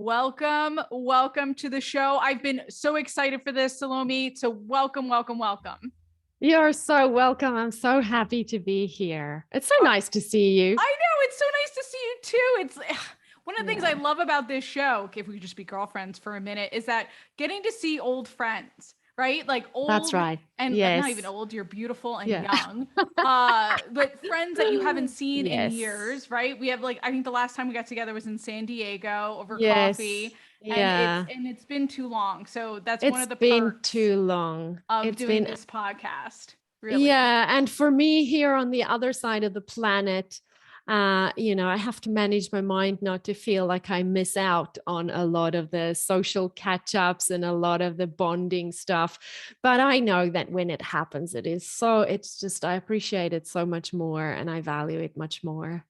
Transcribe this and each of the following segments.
Welcome to the show. I've been so excited for this, Salome. So welcome. You're so welcome. I'm so happy to be here. It's so nice to see you. I know, it's so nice to see you too. It's one of the things I love about this show, if we could just be girlfriends for a minute, is that getting to see old friends, right? Like old. That's right. And yes. Not even old, you're beautiful and young. But friends that you haven't seen in years, right? We have I think the last time we got together was in San Diego over coffee. And it's been too long. So that's one of the perks too long of doing this podcast. Really. Yeah. And for me here on the other side of the planet, I have to manage my mind not to feel like I miss out on a lot of the social catch-ups and a lot of the bonding stuff. But I know that when it happens, I appreciate it so much more and I value it much more.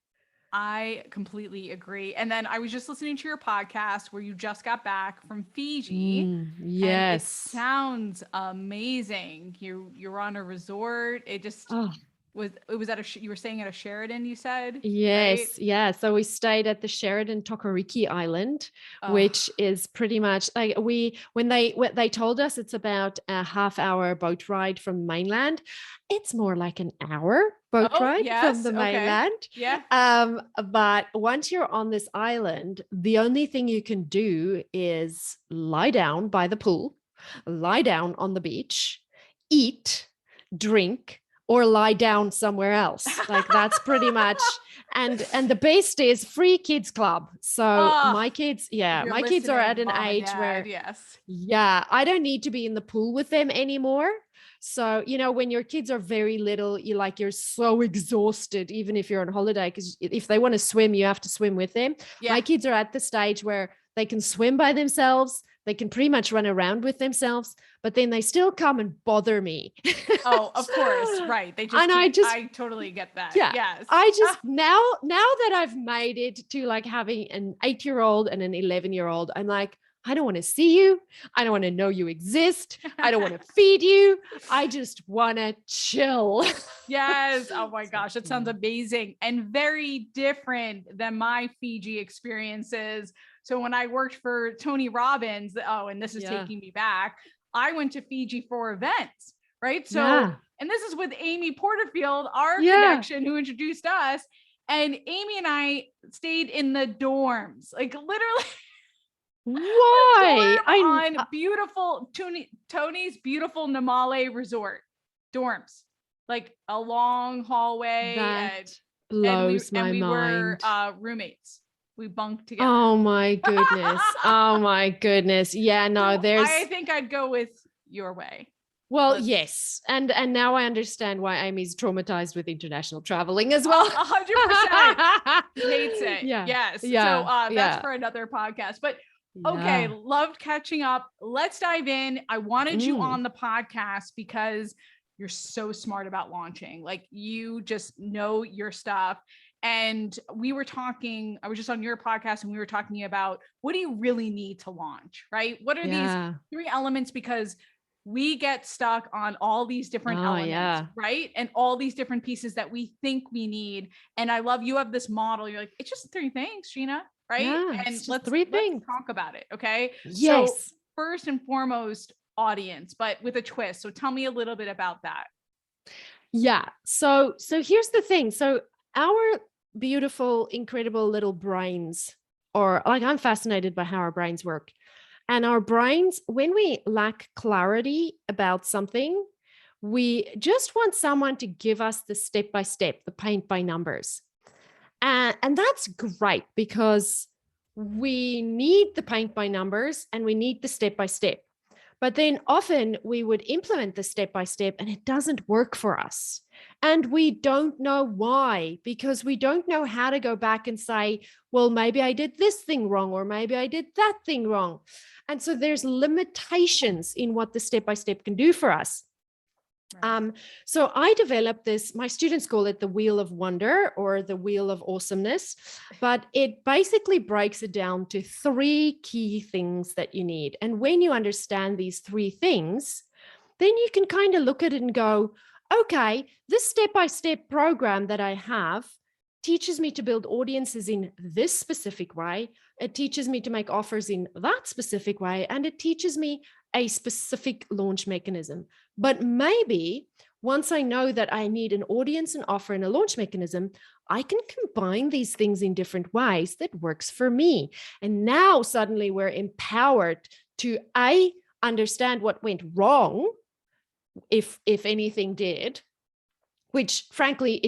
I completely agree. And then I was just listening to your podcast where you just got back from Fiji. Yes. And it sounds amazing. You're on a resort. It just... It was you were staying at a Sheraton, you said? Yes. Right? Yeah. So we stayed at the Sheraton Tokariki Island, which is pretty much like when they told us it's about a half-hour boat ride from the mainland. It's more like an hour boat ride from the mainland. Yeah. But once you're on this island, the only thing you can do is lie down by the pool, lie down on the beach, eat, drink, or lie down somewhere else. Like that's pretty much, and the best is free kids club. So my kids are at an age where, I don't need to be in the pool with them anymore. So, when your kids are very little, you're so exhausted, even if you're on holiday, because if they want to swim, you have to swim with them. Yeah. My kids are at the stage where they can swim by themselves. They can pretty much run around with themselves, but then they still come and bother me. Oh, of course. Right. I totally get that. Yeah. Yes. I just, now that I've made it to having an 8-year-old and an 11-year-old, I'm like, I don't want to see you. I don't want to know you exist. I don't want to feed you. I just want to chill. Yes. Oh my gosh. That sounds amazing and very different than my Fiji experiences. So when I worked for Tony Robbins, and this is taking me back, I went to Fiji for events, right? So, and this is with Amy Porterfield, our connection who introduced us. And Amy and I stayed in the dorms, literally. Why? On beautiful Tony's beautiful Namale resort dorms, a long hallway. That blows my mind. We were roommates. We bunked together. Oh my goodness. Yeah, no, I think I'd go with your way. Well, yes. And now I understand why Amy's traumatized with international traveling as well. 100%. Hates it. Yeah. Yes. Yeah. So that's for another podcast. But okay, loved catching up. Let's dive in. I wanted you on the podcast because you're so smart about launching. You just know your stuff. And I was just on your podcast and we were talking about what do you really need to launch, right? What are these 3 elements? Because we get stuck on all these different elements, right? And all these different pieces that we think we need. And I love you have this model. You're like, it's just 3 things, Sheena, right? Yeah, and let's talk about it. Okay. Yes. So first and foremost, audience, but with a twist. So tell me a little bit about that. Yeah. So here's the thing. So our beautiful, incredible little brains, or I'm fascinated by how our brains work. And our brains, when we lack clarity about something, we just want someone to give us the step-by-step, the paint by numbers. And that's great because we need the paint by numbers and we need the step-by-step. But then often we would implement the step-by-step and it doesn't work for us. And we don't know why, because we don't know how to go back and say, well, maybe I did this thing wrong, or maybe I did that thing wrong. And so there's limitations in what the step-by-step can do for us. Right. So I developed this, my students call it the Wheel of Wonder or the Wheel of Awesomeness, but it basically breaks it down to 3 key things that you need. And when you understand these 3 things, then you can kind of look at it and go, okay, this step-by-step program that I have teaches me to build audiences in this specific way. It teaches me to make offers in that specific way, and it teaches me a specific launch mechanism. But maybe once I know that I need an audience, an offer, and a launch mechanism, I can combine these things in different ways that works for me. And now suddenly we're empowered to understand what went wrong, if anything did, which frankly,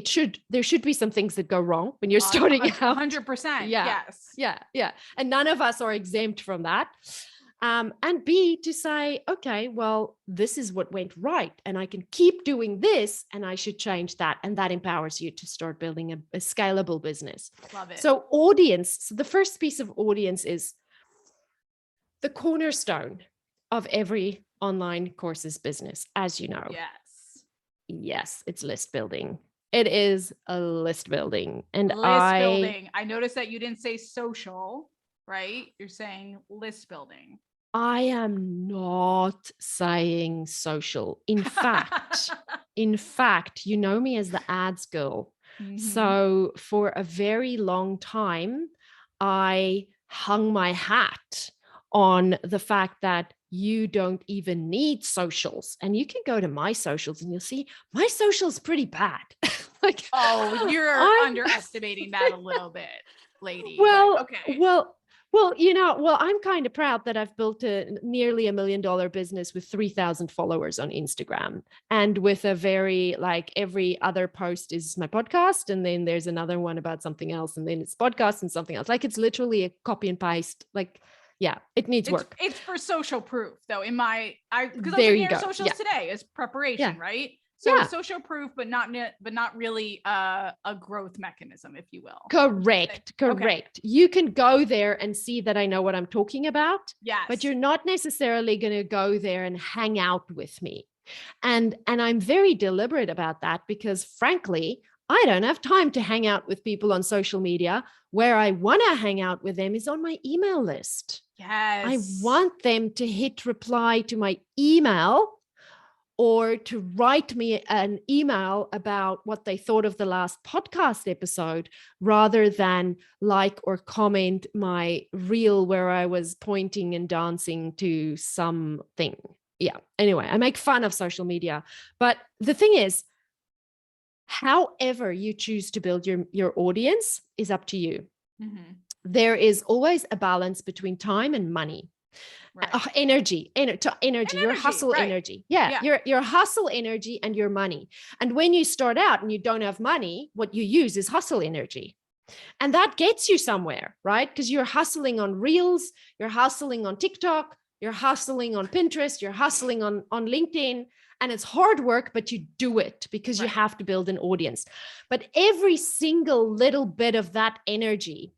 there should be some things that go wrong when you're starting out. 100%. Yeah. Yes. Yeah. And none of us are exempt from that. And B, to say, okay, well, this is what went right, and I can keep doing this, and I should change that. And that empowers you to start building a scalable business. Love it. So audience, so the first piece of audience is the cornerstone of every online courses business, as you know. Yes, it's list building. It is a list building. And building. I noticed that you didn't say social, right? You're saying list building. I am not saying social. In fact, you know me as the ads girl. Mm-hmm. So for a very long time, I hung my hat on the fact that you don't even need socials. And you can go to my socials and you'll see my social's pretty bad. Like, oh, you're underestimating that a little bit, lady. Well, but, okay. Well, I'm kind of proud that I've built a nearly $1 million business with 3,000 followers on Instagram, and with a very, like, every other post is my podcast, and then there's another one about something else, and then it's podcast and something else. Like, it's literally a copy and paste. Like, yeah, it needs work. It's for social proof, though. Because I was looking at socials today as preparation, right? So social proof, but not really a growth mechanism, if you will. Correct. Okay. You can go there and see that I know what I'm talking about. Yes. But you're not necessarily going to go there and hang out with me. And I'm very deliberate about that, because frankly, I don't have time to hang out with people on social media. Where I want to hang out with them is on my email list. Yes. I want them to hit reply to my email, or to write me an email about what they thought of the last podcast episode, rather than like or comment my reel where I was pointing and dancing to something. Yeah. Anyway, I make fun of social media. But the thing is, however you choose to build your audience is up to you. Mm-hmm. There is always a balance between time and money. Right. Energy, your hustle energy. Yeah. Your hustle energy and your money. And when you start out and you don't have money, what you use is hustle energy. And that gets you somewhere, right? Because you're hustling on Reels, you're hustling on TikTok, you're hustling on Pinterest, you're hustling on LinkedIn. And it's hard work, but you do it because you have to build an audience. But every single little bit of that energy,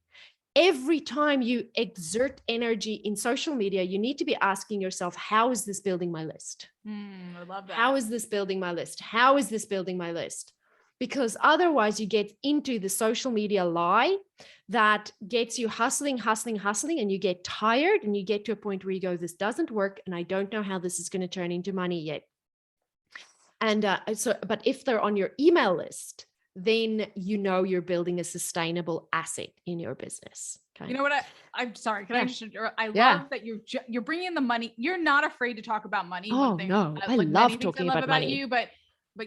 every time you exert energy in social media, you need to be asking yourself, how is this building my list? I love that. How is this building my list? How is this building my list? Because otherwise you get into the social media lie that gets you hustling, and you get tired, and you get to a point where you go, this doesn't work, and I don't know how this is going to turn into money yet. And but if they're on your email list, then you know you're building a sustainable asset in your business. Okay. You know what? I'm sorry. Can I love that you're bringing in the money. You're not afraid to talk about money. Oh, no. I love talking about money. You, but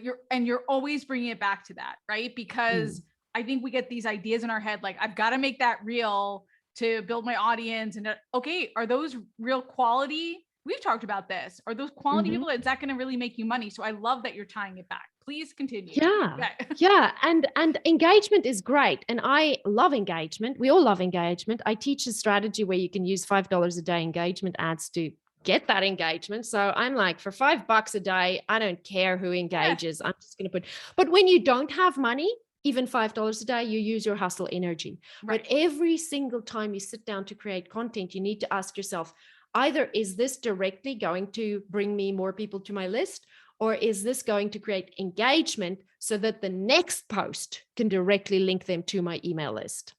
you're always bringing it back to that, right? Because I think we get these ideas in our head, like, I've got to make that real to build my audience. And okay, are those real quality? We've talked about this. Are those quality people? Is that going to really make you money? So I love that you're tying it back. Please continue. Yeah. And engagement is great. And I love engagement. We all love engagement. I teach a strategy where you can use $5 a day engagement ads to get that engagement. So I'm like, for $5 a day, I don't care who engages. I'm just going to but when you don't have money, even $5 a day, you use your hustle energy. Right. But every single time you sit down to create content, you need to ask yourself, either is this directly going to bring me more people to my list, or is this going to create engagement so that the next post can directly link them to my email list?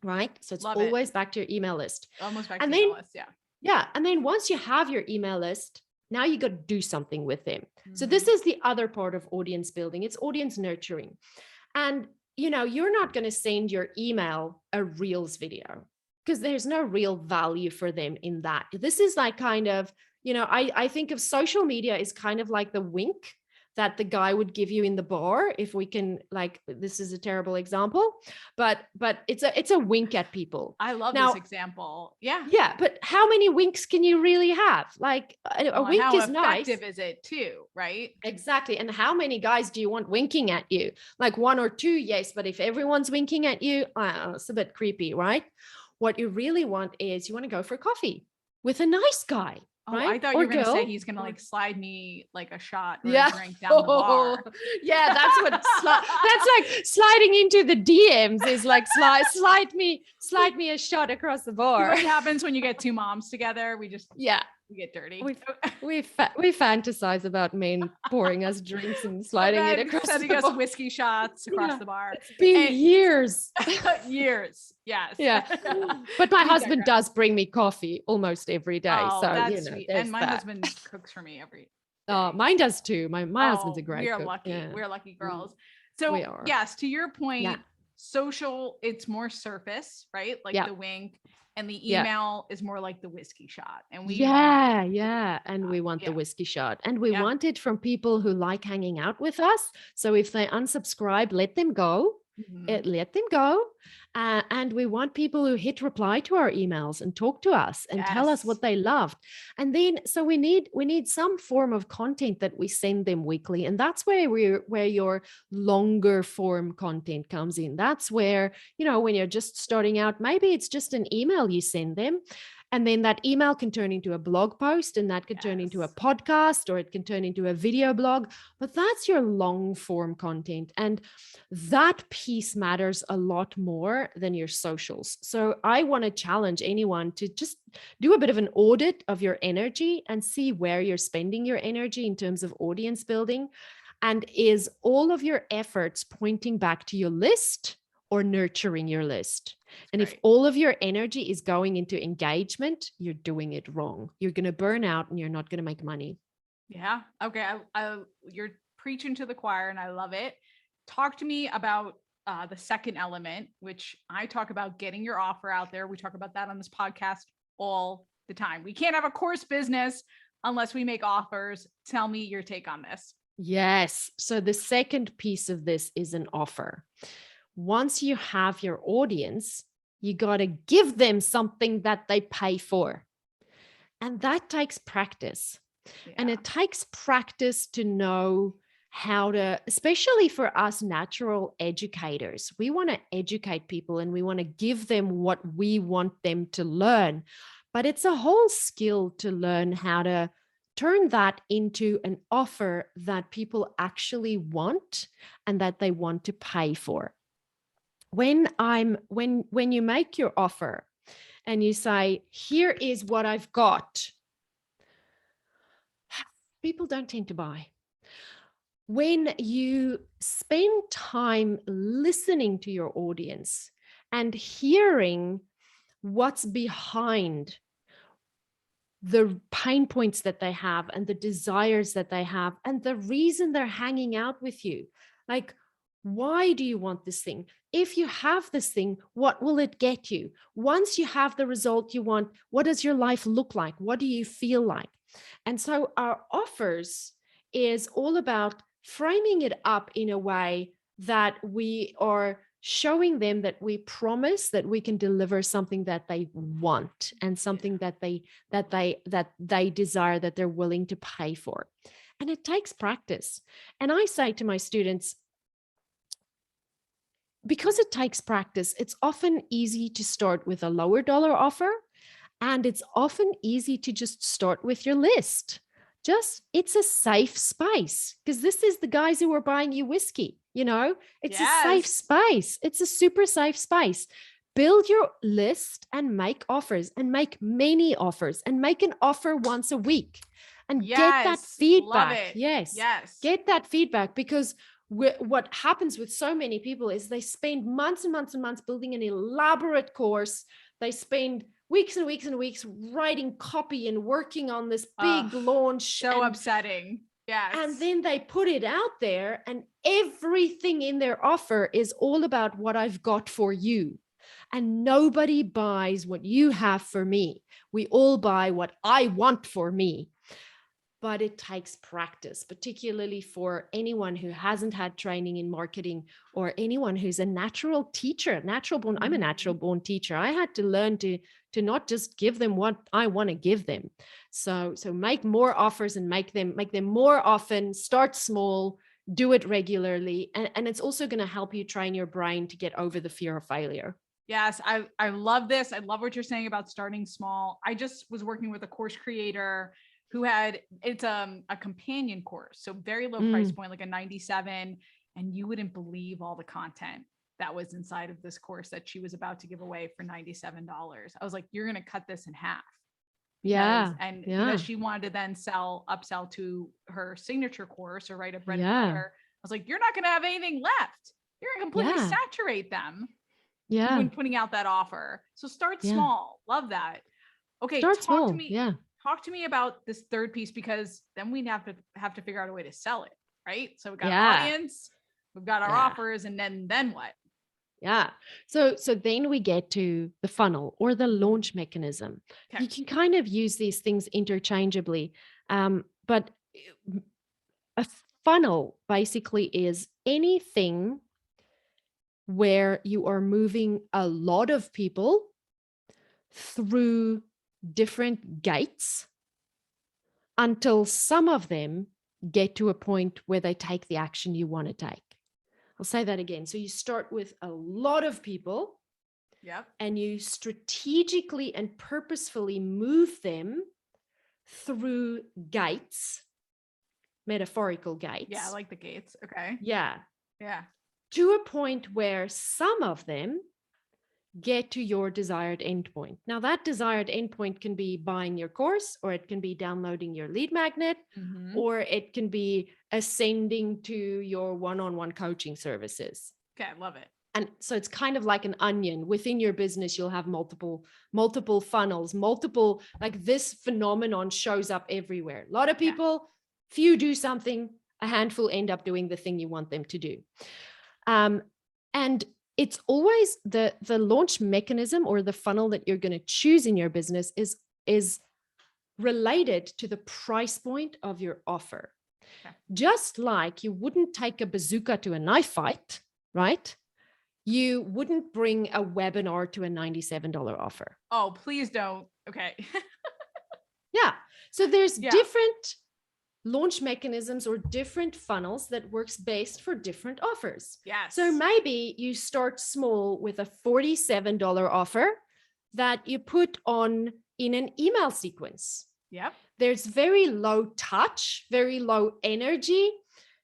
Right? So it's always back to your email list. Almost back to your email list, yeah. Yeah. And then once you have your email list, now you got to do something with them. So this is the other part of audience building. It's audience nurturing. And, you're not going to send your email a Reels video. because there's no real value for them in that. This is like kind of, I think of social media is kind of like the wink that the guy would give you in the bar, if we can, like, this is a terrible example, but it's a wink at people. I love this example. Yeah. Yeah. But how many winks can you really have? Like a wink is nice. How effective is it too? Right. Exactly. And how many guys do you want winking at you? Like one or two, yes. But if everyone's winking at you, it's a bit creepy, right? What you really want is you want to go for coffee with a nice guy. Oh, right? I thought you were going to say he's going to like slide me like a shot or a drink down the bar. Yeah, that's what that's like sliding into the DMs is like slide me a shot across the bar. What happens when you get two moms together? We get dirty. We fantasize about men pouring us drinks and sliding it across sending the us bar. whiskey shots across the bar. It's been years. Years. Yes. Yeah. But my husband does bring me coffee almost every day. Oh, so that's sweet. And my husband cooks for me every day. Oh, mine does too. My husband's a great cook. We are lucky. Yeah. We're lucky girls. So yes, to your point, social, it's more surface, right? Like the wink. And the email is more like the whiskey shot. And we and we want the whiskey shot. And we want it from people who like hanging out with us. So if they unsubscribe, let them go. Let them go. And we want people who hit reply to our emails and talk to us and tell us what they loved. And then, so we need some form of content that we send them weekly. And that's where your longer form content comes in. That's where, when you're just starting out, maybe it's just an email you send them. And then that email can turn into a blog post, and that can turn into a podcast, or it can turn into a video blog. But that's your long form content. And that piece matters a lot more than your socials. So I want to challenge anyone to just do a bit of an audit of your energy and see where you're spending your energy in terms of audience building. And is all of your efforts pointing back to your list or nurturing your list? And if all of your energy is going into engagement, you're doing it wrong. You're going to burn out and you're not going to make money. Yeah. Okay. You're preaching to the choir and I love it. Talk to me about the second element, which I talk about getting your offer out there. We talk about that on this podcast all the time. We can't have a course business unless we make offers. Tell me your take on this. Yes. So the second piece of this is an offer. Once you have your audience, you got to give them something that they pay for. And that takes practice. Yeah. And it takes practice to know how to, especially for us natural educators, we want to educate people and we want to give them what we want them to learn. But it's a whole skill to learn how to turn that into an offer that people actually want and that they want to pay for. When you make your offer and you say, here is what I've got, people don't tend to buy. When you spend time listening to your audience and hearing what's behind the pain points that they have and the desires that they have and the reason they're hanging out with you, like, why do you want this thing? If you have this thing, what will it get you? Once you have the result you want, what does your life look like? What do you feel like? And so our offers is all about framing it up in a way that we are showing them that we promise that we can deliver something that they want and something that they desire, that they're willing to pay for. And it takes practice. And I say to my students, because it takes practice, it's often easy to start with a lower dollar offer, and it's often easy to just start with your list. It's a safe space, because this is the guys who are buying you whiskey, it's a safe space. It's a super safe space. Build your list and make offers, and make many offers, and make an offer once a week and get that feedback. Yes. Get that feedback, because what happens with so many people is they spend months and months and months building an elaborate course. They spend weeks and weeks and weeks writing copy and working on this big launch. So upsetting. Yes. And then they put it out there, and everything in their offer is all about what I've got for you. And nobody buys what you have for me. We all buy what I want for me. But it takes practice, particularly for anyone who hasn't had training in marketing or anyone who's a natural teacher, natural born. I'm a natural born teacher. I had to learn to not just give them what I want to give them. So make more offers and make them more often, start small, do it regularly. And it's also going to help you train your brain to get over the fear of failure. Yes, I love this. I love what you're saying about starting small. I just was working with a course creator who it's a companion course. So very low price point, like a 97. And you wouldn't believe all the content that was inside of this course that she was about to give away for $97. I was like, you're going to cut this in half. Because she wanted to then upsell to her signature course or write a bread and butter. I was like, you're not going to have anything left. You're going to completely saturate them. When putting out that offer. So start small. Love that. Okay. Talk to me. Yeah. Talk to me about this third piece, because then we have to figure out a way to sell it. Right. So we've got our audience, we've got our offers, and then what? Yeah. So then we get to the funnel or the launch mechanism. Okay. You can kind of use these things interchangeably. But a funnel basically is anything where you are moving a lot of people through different gates until some of them get to a point where they take the action you want to take. I'll say that again. So you start with a lot of people, and you strategically and purposefully move them through gates, metaphorical gates. Yeah, I like the gates. Okay. Yeah. Yeah. To a point where some of them get to your desired endpoint. Now, that desired endpoint can be buying your course, or it can be downloading your lead magnet, or it can be ascending to your one-on-one coaching services. Okay, I love it. And so it's kind of like an onion. Within your business, you'll have multiple funnels, like this phenomenon shows up everywhere. A lot of people, few do something, a handful end up doing the thing you want them to do. And it's always the launch mechanism or the funnel that you're going to choose in your business is related to the price point of your offer. Okay. Just like you wouldn't take a bazooka to a knife fight, right? You wouldn't bring a webinar to a $97 offer. Oh, please don't. Okay. Yeah. So there's different launch mechanisms or different funnels that works best for different offers. Yes. So maybe you start small with a $47 offer that you put on in an email sequence. Yep. There's very low touch, very low energy.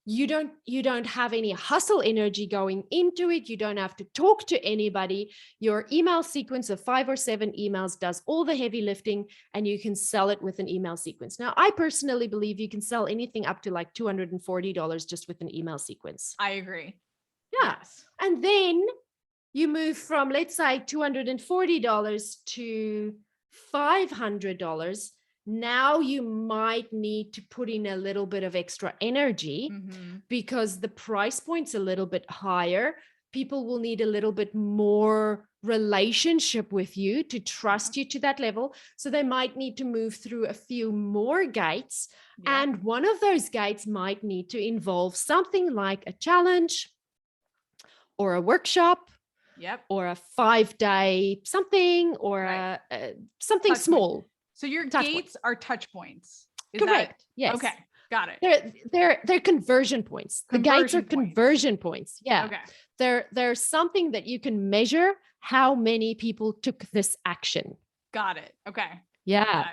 You don't have any hustle energy going into it. You don't have to talk to anybody. Your email sequence of 5 or 7 emails does all the heavy lifting, and you can sell it with an email sequence. Now, I personally believe you can sell anything up to like $240 just with an email sequence. I agree. Yeah. Yes. And then you move from, let's say, $240 to $500. Now you might need to put in a little bit of extra energy because the price point's a little bit higher. People will need a little bit more relationship with you to trust you to that level. So they might need to move through a few more gates. Yeah. And one of those gates might need to involve something like a challenge or a workshop. Yep. Or a 5-day something, or something touch small. Point. So your gates are touch points. Correct. Yes. Okay. Got it. They're conversion points. The gates are conversion points. Yeah. Okay. They're something that you can measure how many people took this action. Got it. Okay. Yeah.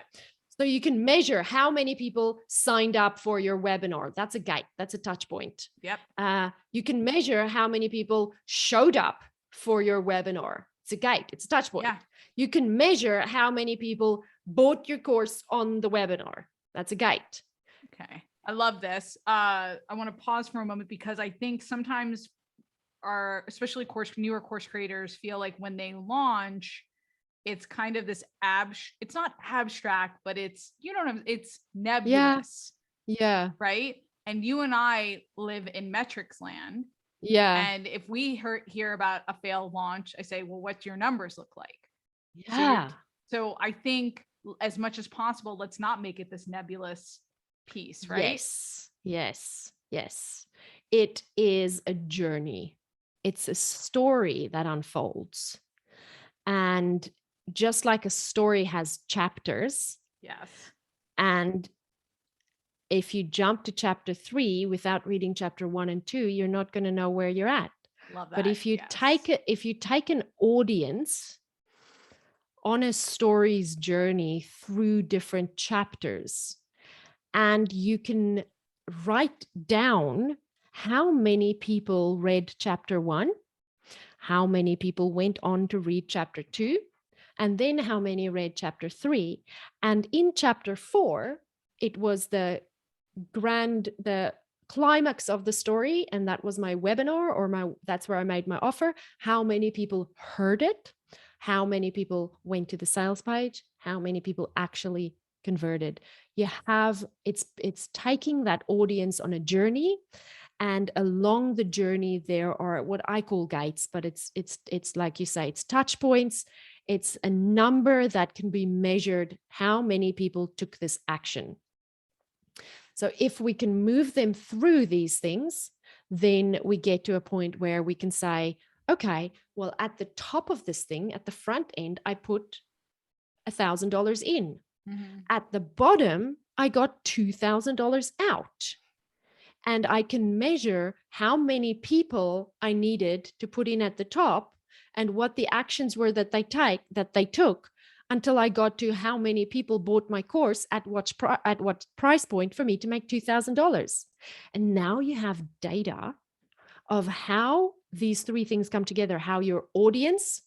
So you can measure how many people signed up for your webinar. That's a gate. That's a touch point. Yep. You can measure how many people showed up for your webinar. It's a gate. It's a touch point. Yeah. You can measure how many people bought your course on the webinar. That's a gate. Okay. I love this. I want to pause for a moment because I think sometimes especially newer course creators feel like when they launch, it's kind of this it's not abstract, but it's nebulous. Yeah. Right. And you and I live in metrics land. Yeah. And if we hear about a failed launch, I say, well, what's your numbers look like? Yeah. So I think as much as possible, let's not make it this nebulous piece, right? Yes. Yes. Yes. It is a journey. It's a story that unfolds. And just like a story has chapters. Yes. And if you jump to chapter 3 without reading chapter 1 and 2, you're not going to know where you're at. Love that. But if you take an audience on a story's journey through different chapters, and you can write down how many people read chapter 1, how many people went on to read chapter 2, and then how many read chapter 3. And in chapter 4, it was the climax of the story, and that was my webinar, or that's where I made my offer. How many people heard it? How many people went to the sales page? How many people actually converted? It's taking that audience on a journey, and along the journey there are what I call gates, but it's like you say, it's touch points. It's a number that can be measured, how many people took this action. So if we can move them through these things, then we get to a point where we can say, okay, well, at the top of this thing, at the front end, I put $1,000 in. Mm-hmm. At the bottom, I got $2,000 out. And I can measure how many people I needed to put in at the top and what the actions were that they took until I got to how many people bought my course at what price point for me to make $2,000. And now you have data of how these three things come together, how your audience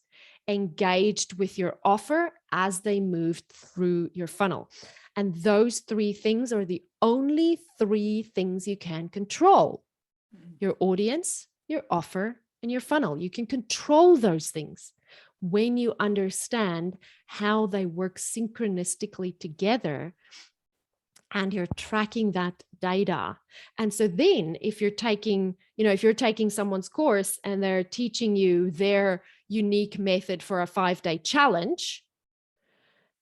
engaged with your offer as they moved through your funnel. And those three things are the only three things you can control: your audience, your offer, and your funnel. You can control those things when you understand how they work synchronistically together and you're tracking that data. And so then if you're taking someone's course and they're teaching you their unique method for a 5-day challenge,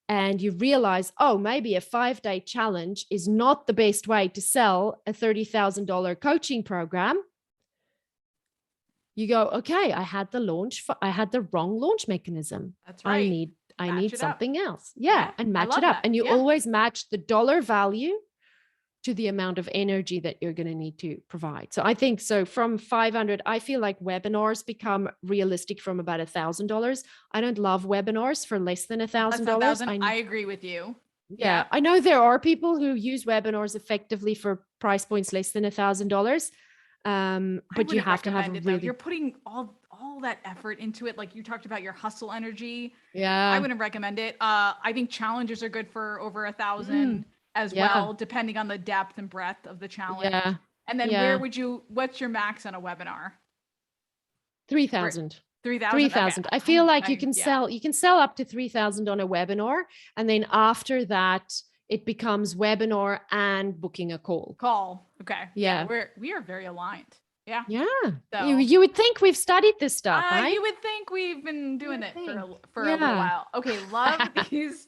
and you realize, oh, maybe a 5-day challenge is not the best way to sell a $30,000 coaching program, you go, okay, I had the wrong launch mechanism. That's right. I need something else. Yeah. And match it up. That. And you always match the dollar value to the amount of energy that you're going to need to provide. So I think from 500, I feel like webinars become realistic from about $1,000. I don't love webinars for less than $1,000. I agree with you. Yeah. I know there are people who use webinars effectively for price points less than $1,000. But you have to have you're putting all that effort into it. Like you talked about your hustle energy. Yeah. I wouldn't recommend it. I think challenges are good for over 1,000 as well, depending on the depth and breadth of the challenge. Yeah. And then what's your max on a webinar? 3,000. 3,000. Okay. I feel like you can sell up to 3,000 on a webinar. And then after that, it becomes webinar and booking a call. Okay. Yeah. We are very aligned. Yeah. Yeah. So, you would think we've studied this stuff, right? You would think we've been doing it for a little while. Okay. Love these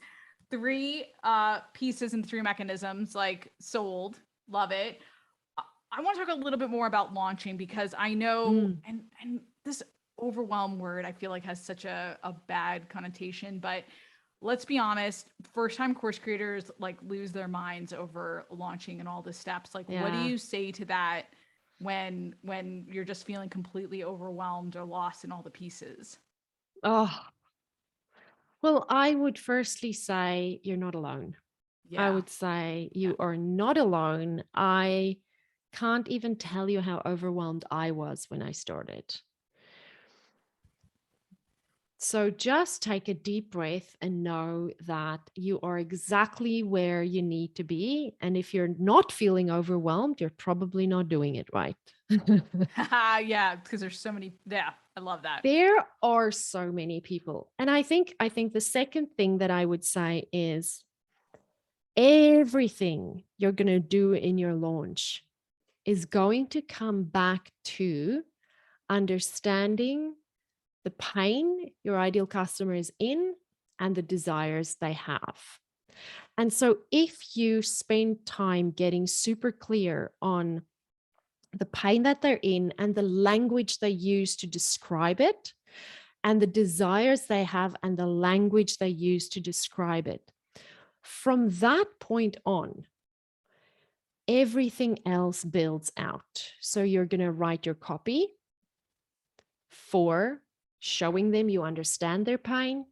3 pieces and 3 mechanisms, like sold. Love it. I want to talk a little bit more about launching, because I know, and this overwhelm word, I feel like has such a bad connotation, but let's be honest, first time course creators like lose their minds over launching and all the steps. Like, what do you say to that when you're just feeling completely overwhelmed or lost in all the pieces? Oh, well, I would firstly say you're not alone. Yeah. I would say you are not alone. I can't even tell you how overwhelmed I was when I started. So just take a deep breath and know that you are exactly where you need to be. And if you're not feeling overwhelmed, you're probably not doing it right. Yeah, because there's so many. Yeah, I love that. There are so many people. And I think the second thing that I would say is everything you're going to do in your launch is going to come back to understanding the pain your ideal customer is in and the desires they have. And so if you spend time getting super clear on the pain that they're in and the language they use to describe it, and the desires they have and the language they use to describe it, from that point on, everything else builds out. So you're going to write your copy for showing them you understand their pain,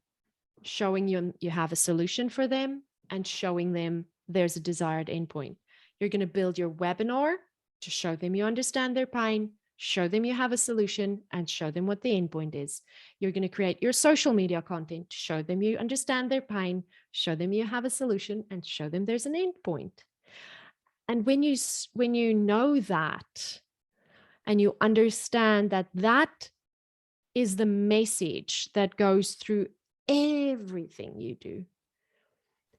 showing you have a solution for them, and showing them there's a desired endpoint. You're going to build your webinar to show them you understand their pain, show them you have a solution, and show them what the endpoint is. You're going to create your social media content to show them you understand their pain, show them you have a solution, and show them there's an endpoint. And when you know that, and you understand that that is the message that goes through everything you do,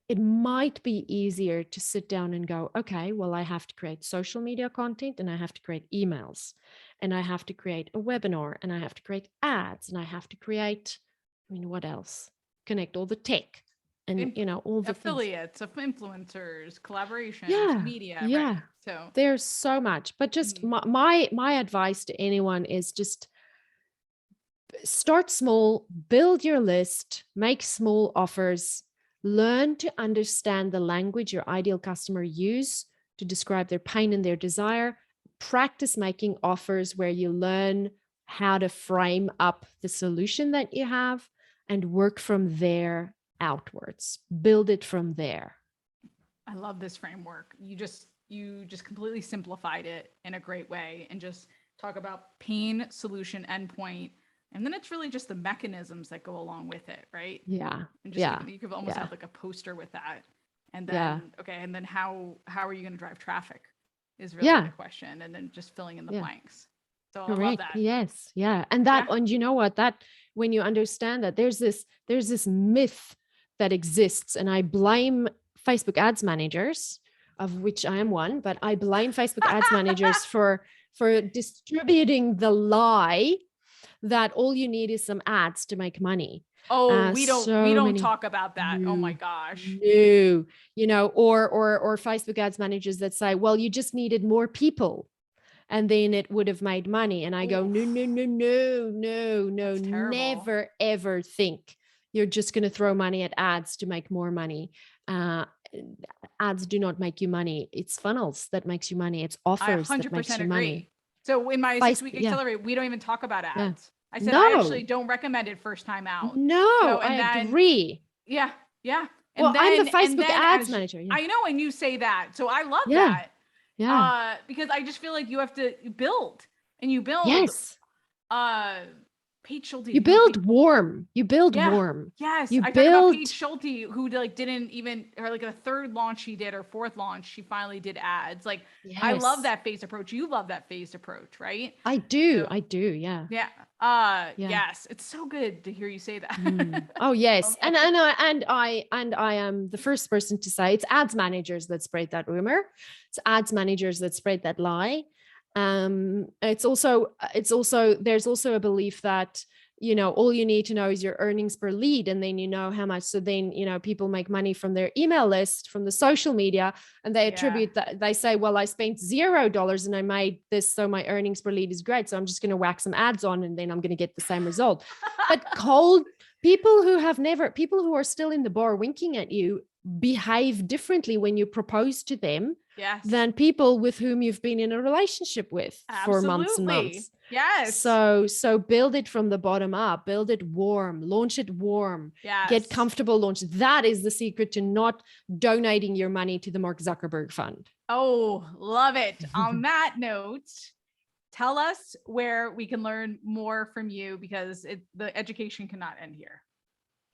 it might be easier to sit down and go, okay, well, I have to create social media content, and I have to create emails, and I have to create a webinar, and I have to create ads, and I have to create, what else? Connect all the tech and, all the affiliates, of influencers, collaborations, media. Yeah. Right? So there's so much, but just my advice to anyone is just start small, build your list, make small offers, learn to understand the language your ideal customer use to describe their pain and their desire. Practice making offers where you learn how to frame up the solution that you have and work from there outwards. Build it from there. I love this framework. You just completely simplified it in a great way and just talk about pain, solution, endpoint. And then it's really just the mechanisms that go along with it, right? Yeah. And just you could almost have like a poster with that. And then, and then how are you going to drive traffic is really the question. And then just filling in the blanks. So I love that. Yes. Yeah. And and you know what, that when you understand that there's this myth that exists, and I blame Facebook ads managers, of which I am one, but I blame Facebook ads managers for distributing the lie that all you need is some ads to make money. Oh, we don't talk about that. Oh my gosh. No, or Facebook ads managers that say, well, you just needed more people and then it would have made money. And I go, no, never, ever think you're just going to throw money at ads to make more money. Ads do not make you money. It's funnels that makes you money. It's offers that makes you money. So in my 6-week accelerate, we don't even talk about ads. Yeah. I said, I actually don't recommend it first time out. No, I agree. Yeah. And well, I'm the Facebook ads manager. I know, and you say that. So I love that. Yeah. Because I just feel like you have to build, and you build. Yes. Pete Schulte. You build warm. You build warm. Yes. You I build... talked about Pete Schulte, who didn't even, or like a third launch she did, or fourth launch, she finally did ads. Like, I love that phased approach. You love that phased approach, right? I do. Yeah. Yeah. Yes. It's so good to hear you say that. Oh yes. And I am the first person to say it's ads managers that spread that rumor. It's ads managers that spread that lie. It's also there's also a belief that all you need to know is your earnings per lead, and then how much. So then people make money from their email list, from the social media, and they attribute that. They say, well, I spent $0 and I made this, so my earnings per lead is great, so I'm just going to whack some ads on and then I'm going to get the same result. But people who are still in the bar winking at you behave differently when you propose to them than people with whom you've been in a relationship with for months and months. Yes. So build it from the bottom up, build it warm, launch it warm, get comfortable, launch. That is the secret to not donating your money to the Mark Zuckerberg fund. Oh, love it. On that note, tell us where we can learn more from you, because the education cannot end here.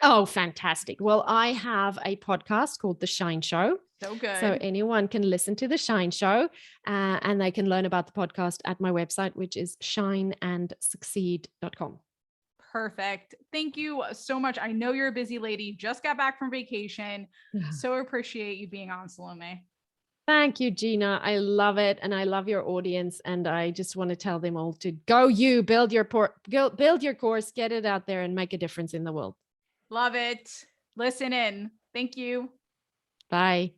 Oh, fantastic. Well, I have a podcast called The Shine Show. So good. So anyone can listen to The Shine Show, and they can learn about the podcast at my website, which is shineandsucceed.com. Perfect. Thank you so much. I know you're a busy lady, just got back from vacation. So appreciate you being on, Salome. Thank you, Gina. I love it. And I love your audience. And I just want to tell them all to go build your course, get it out there and make a difference in the world. Love it. Listen in. Thank you. Bye.